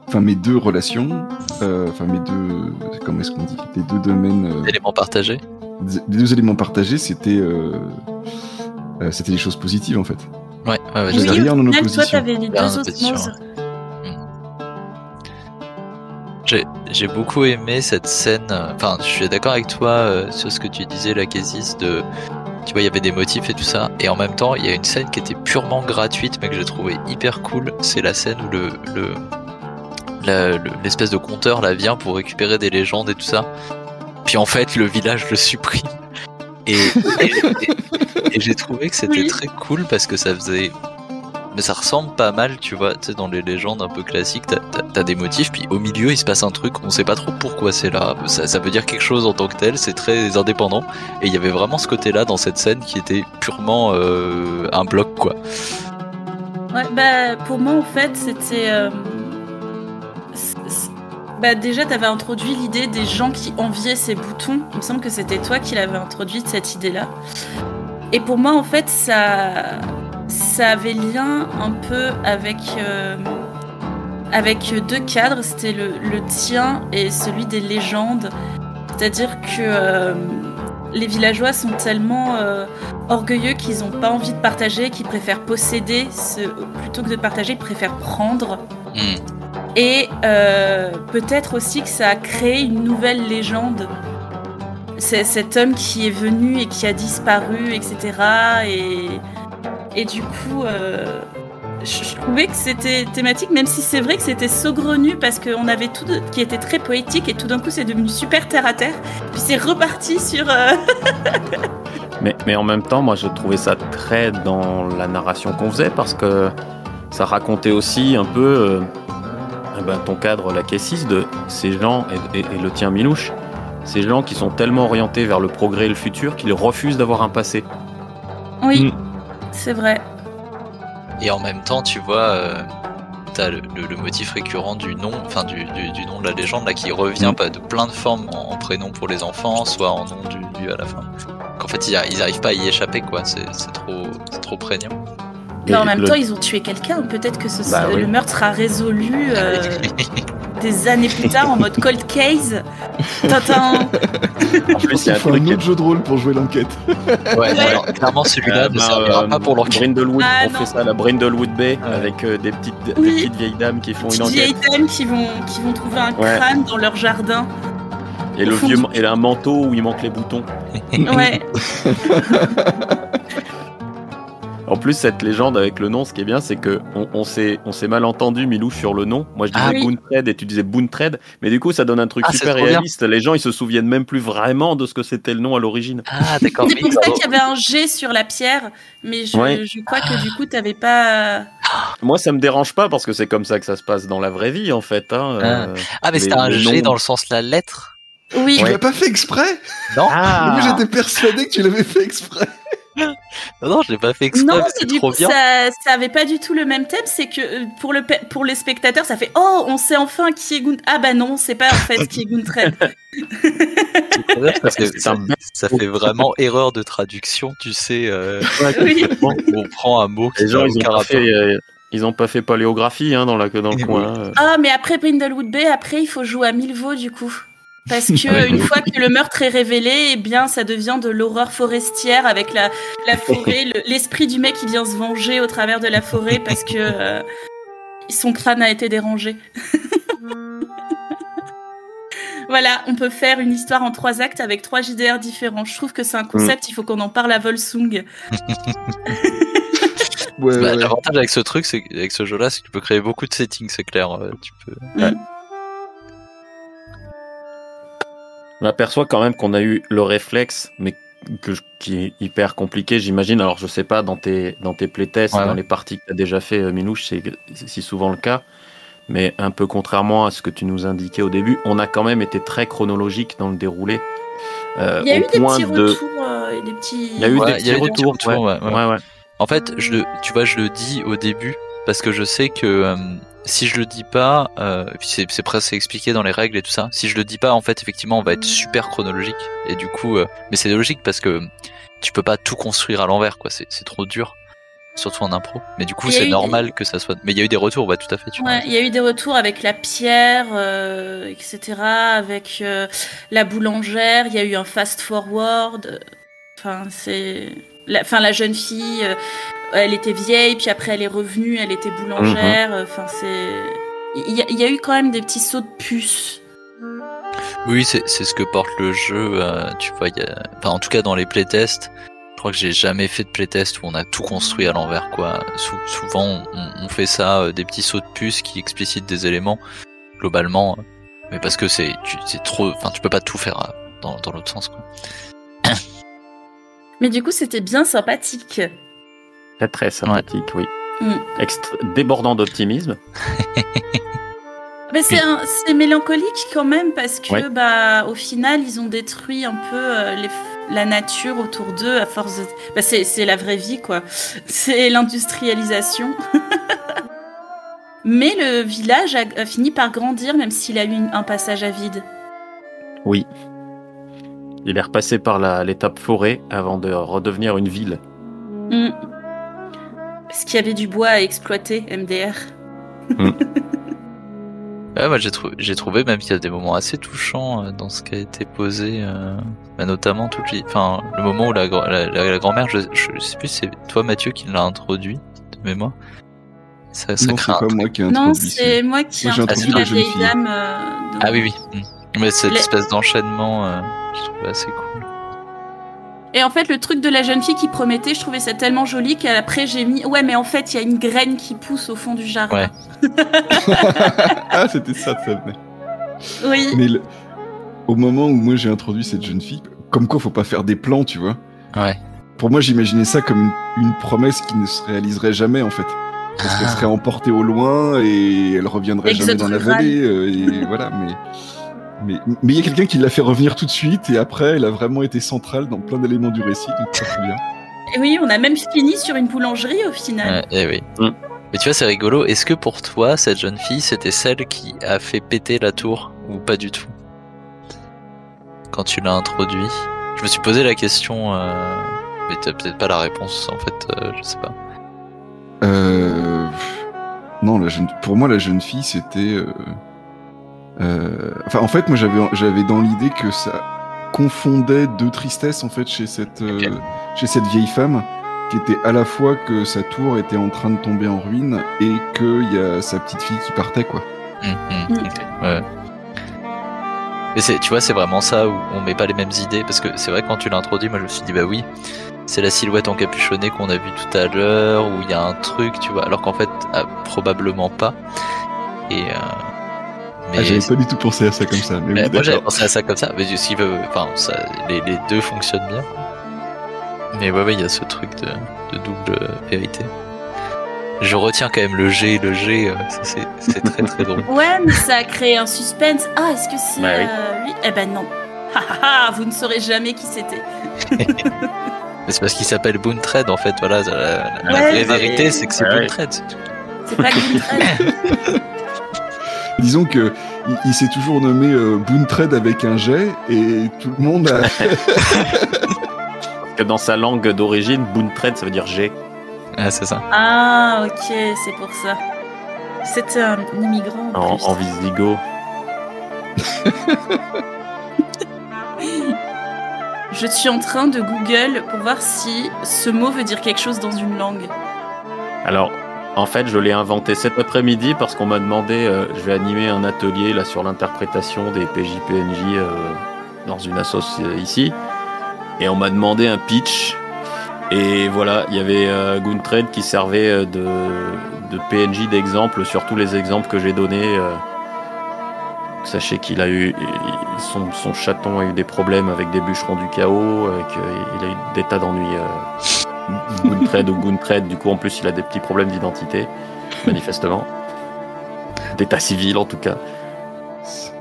Enfin, mes 2 relations... Comment est-ce qu'on dit ? Les 2 domaines... Éléments partagés. Les 2 éléments partagés, c'était des choses positives, en fait. Ouais, J'avais rien en opposition. Toi, t'avais les 2 osmoses. J'ai beaucoup aimé cette scène. Enfin, je suis d'accord avec toi sur ce que tu disais, la Késis, de... Tu vois, il y avait des motifs et tout ça. Et en même temps, il y a une scène qui était purement gratuite, mais que j'ai trouvé hyper cool. C'est la scène où l'espèce de conteur là vient pour récupérer des légendes et tout ça. Puis en fait, le village le supprime. Et j'ai trouvé que c'était très cool parce que ça faisait... Mais ça ressemble pas mal, tu vois, tu sais, dans les légendes un peu classiques, t'as des motifs, puis au milieu il se passe un truc, on sait pas trop pourquoi c'est là, ça veut dire quelque chose en tant que tel, c'est très indépendant, et il y avait vraiment ce côté-là dans cette scène qui était purement un bloc, quoi. Ouais, bah pour moi en fait c'était... Bah déjà t'avais introduit l'idée des gens qui enviaient ces boutons, il me semble que c'était toi qui l'avais introduite cette idée-là, et pour moi en fait ça avait lien un peu avec 2 cadres, c'était le tien et celui des légendes. C'est-à-dire que les villageois sont tellement orgueilleux qu'ils n'ont pas envie de partager, qu'ils préfèrent posséder, plutôt que de partager, ils préfèrent prendre. Et peut-être aussi que ça a créé une nouvelle légende. C'est cet homme qui est venu et qui a disparu, etc. Et du coup, je trouvais que c'était thématique, même si c'est vrai que c'était saugrenu, parce qu'on avait tout qui était très poétique, et tout d'un coup c'est devenu super terre à terre, puis c'est reparti sur... Mais en même temps, moi je trouvais ça très dans la narration qu'on faisait, parce que ça racontait aussi un peu ton cadre, la Késis, de ces gens, et le tien Milouche, ces gens qui sont tellement orientés vers le progrès et le futur qu'ils refusent d'avoir un passé. Oui. C'est vrai. Et en même temps, tu vois, t'as le motif récurrent du nom, enfin du nom de la légende là qui revient pas de plein de formes en prénom pour les enfants, soit en nom du à la fin. Qu'en fait, ils arrivent pas à y échapper, quoi. C'est trop prégnant. Mais en même temps, ils ont tué quelqu'un. Peut-être que le meurtre sera résolu des années plus tard en mode cold case. Tintin. En plus, il faut un autre jeu de rôle pour jouer l'enquête. Ouais, alors, clairement celui-là ne servira pas pour l'enquête. Brindlewood, on fait ça, la Brindlewood Bay, avec des petites vieilles dames qui font une enquête. Des vieilles dames qui vont trouver un crâne dans leur jardin. Et elle a un manteau où il manque les boutons. Ouais. En plus, cette légende avec le nom, ce qui est bien, c'est que on s'est mal entendu, Milou, sur le nom. Moi, je disais Boontred et tu disais Boontred, mais du coup, ça donne un truc super réaliste. Les gens, ils se souviennent même plus vraiment de ce que c'était le nom à l'origine. Ah, d'accord. C'est pour ça qu'il y avait un G sur la pierre, mais je crois que du coup, t'avais pas... Moi, ça me dérange pas parce que c'est comme ça que ça se passe dans la vraie vie, en fait. Mais c'était un G dans le sens la lettre. Oui. Tu l'as pas fait exprès ? Non. Moi, j'étais persuadé que tu l'avais fait exprès. Non, je l'ai pas fait exprès. Non, c'est trop bien. Ça avait pas du tout le même thème. C'est que pour les spectateurs, ça fait oh, on sait enfin qui est Guntred. Ah bah non, c'est pas en fait qui est Guntred. Parce que ça fait vraiment erreur de traduction, tu sais. Oui. On prend un mot qui les gens, ils ont Ils ont pas fait paléographie dans le coin. Ah, mais après Brindlewood Bay, il faut jouer à Milvaux, du coup. Parce que une fois que le meurtre est révélé, eh bien, ça devient de l'horreur forestière avec la forêt, l'esprit du mec qui vient se venger au travers de la forêt parce que son crâne a été dérangé. Voilà, on peut faire une histoire en 3 actes avec 3 JDR différents. Je trouve que c'est un concept, il faut qu'on en parle à Volsung. L'avantage avec ce truc, avec ce jeu-là, c'est que tu peux créer beaucoup de settings, c'est clair. Tu peux... On aperçoit quand même qu'on a eu le réflexe, mais qui est hyper compliqué, j'imagine. Alors, je sais pas, dans tes playtests, dans les parties que tu as déjà fait, Milouche, c'est si souvent le cas. Mais un peu contrairement à ce que tu nous indiquais au début, on a quand même été très chronologique dans le déroulé. Il y a eu des petits retours et des petits... Il y a eu des petits retours, ouais. En fait, je le dis au début, parce que je sais que... si je le dis pas, c'est presque expliqué dans les règles et tout ça. Si je le dis pas, en fait, effectivement, on va être super chronologique. Et du coup, mais c'est logique parce que tu peux pas tout construire à l'envers, quoi. C'est trop dur, surtout en impro. Mais du coup, c'est normal que ça soit. Mais il y a eu des retours, tout à fait. Il y a eu des retours avec la pierre, etc. Avec la boulangère. Il y a eu un fast forward. Enfin, la jeune fille. Elle était vieille, puis après elle est revenue, elle était boulangère. Enfin, il y a eu quand même des petits sauts de puce. Oui, c'est ce que porte le jeu. Tu vois, enfin, en tout cas dans les playtests, je crois que j'ai jamais fait de playtest où on a tout construit à l'envers, quoi. Souvent, on fait ça, des petits sauts de puce qui explicitent des éléments globalement, mais parce que c'est trop. Enfin, tu peux pas tout faire dans l'autre sens, quoi. Mais du coup, c'était bien sympathique. Très très sympathique, oui. Débordant d'optimisme. Mais c'est mélancolique quand même parce que au final ils ont détruit un peu la nature autour d'eux à force de... c'est la vraie vie, quoi. C'est l'industrialisation. Mais le village a fini par grandir même s'il a eu un passage à vide. Oui. Il est repassé par l'étape forêt avant de redevenir une ville. Parce qu'il y avait du bois à exploiter, MDR. Moi j'ai trouvé même qu'il y a des moments assez touchants dans ce qui a été posé, notamment le moment où la grand-mère, je sais plus, c'est toi Mathieu qui l'a introduit de mémoire. Ça non, crée c'est pas moi qui ai introduit. Non, c'est moi qui ai introduit la vieille dame. Ah oui. Mais cette espèce d'enchaînement, je trouvais assez cool. Et en fait, le truc de la jeune fille qui promettait, je trouvais ça tellement joli qu'après j'ai mis... Ouais, mais en fait, il y a une graine qui pousse au fond du jardin. Ouais. Ah, c'était ça, ça venait. Oui. Mais au moment où moi j'ai introduit cette jeune fille, comme quoi faut pas faire des plans, tu vois. Ouais. Pour moi, j'imaginais ça comme une promesse qui ne se réaliserait jamais, en fait. Parce qu'elle serait emportée au loin et elle reviendrait jamais dans la vallée. Et voilà, mais il y a quelqu'un qui l'a fait revenir tout de suite et après elle a vraiment été centrale dans plein d'éléments du récit, donc ça fait bien. Et oui, on a même fini sur une boulangerie au final. Oui. Mais tu vois, c'est rigolo. Est-ce que pour toi, cette jeune fille, c'était celle qui a fait péter la tour ou pas du tout quand tu l'as introduit? Je me suis posé la question, mais t'as peut-être pas la réponse en fait, je sais pas. Non, pour moi la jeune fille c'était... en fait, moi j'avais dans l'idée que ça confondait deux tristesses en fait chez cette vieille femme, qui était à la fois que sa tour était en train de tomber en ruine et qu'il y a sa petite fille qui partait, quoi. Ouais. Mais tu vois, c'est vraiment ça où on met pas les mêmes idées, parce que c'est vrai que quand tu l'as introduit, moi je me suis dit bah oui, c'est la silhouette encapuchonnée qu'on a vue tout à l'heure, où il y a un truc, tu vois, alors qu'en fait probablement pas. Et mais j'avais pas du tout pensé à ça comme ça. Mais oui, moi j'avais pensé à ça comme ça, mais les deux fonctionnent bien. Mais ouais, il y a ce truc de double vérité. Je retiens quand même le G, c'est très très drôle. Ouais, mais ça a créé un suspense. Ah, est-ce que c'est lui? Eh ben non. Vous ne saurez jamais qui c'était. Mais c'est parce qu'il s'appelle Boontred en fait, voilà. La vraie vérité, c'est que c'est Boontred. C'est pas Boontred. Disons que il s'est toujours nommé Boontred avec un G et tout le monde a... que dans sa langue d'origine, Boontred ça veut dire G. Ah, c'est ça. Ah, ok, c'est pour ça. C'est un immigrant. En visigoth. Je suis en train de Google pour voir si ce mot veut dire quelque chose dans une langue. Alors, en fait, je l'ai inventé cet après-midi parce qu'on m'a demandé, je vais animer un atelier là sur l'interprétation des PJ-PNJ dans une assoce ici. Et on m'a demandé un pitch. Et voilà, il y avait Guntred qui servait de PNJ d'exemple sur tous les exemples que j'ai donnés. Sachez qu'il a eu son chaton a eu des problèmes avec des bûcherons du chaos, qu'il a eu des tas d'ennuis. Guntred, du coup en plus il a des petits problèmes d'identité, manifestement. D'état civil en tout cas.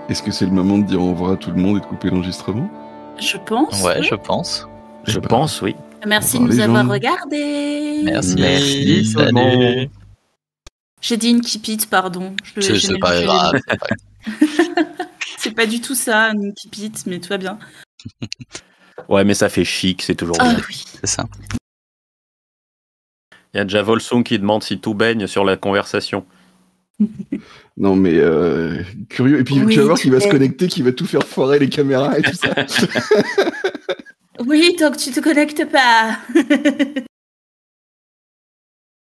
Est-ce que c'est le moment de dire au revoir à tout le monde et de couper l'enregistrement? Je pense. Ouais, oui. je pense. Je pense, oui. Merci Au de revoir, nous les avoir gens. regardés. Merci, tout le monde. salut. J'ai dit une kipite, pardon. J'ai C'est mélangé pas les grave. mots. c'est pas grave. C'est pas du tout ça, une kipite, mais tout va bien. Ouais, mais ça fait chic, c'est toujours Ah bien. oui. C'est ça. Il y a déjà Volsung qui demande si tout baigne sur la conversation. Non, mais curieux. Et puis Oui, tu vas voir qu'il va tout se est- connecter, qu'il va tout faire foirer les caméras et tout ça. Oui, tant que tu te connectes pas.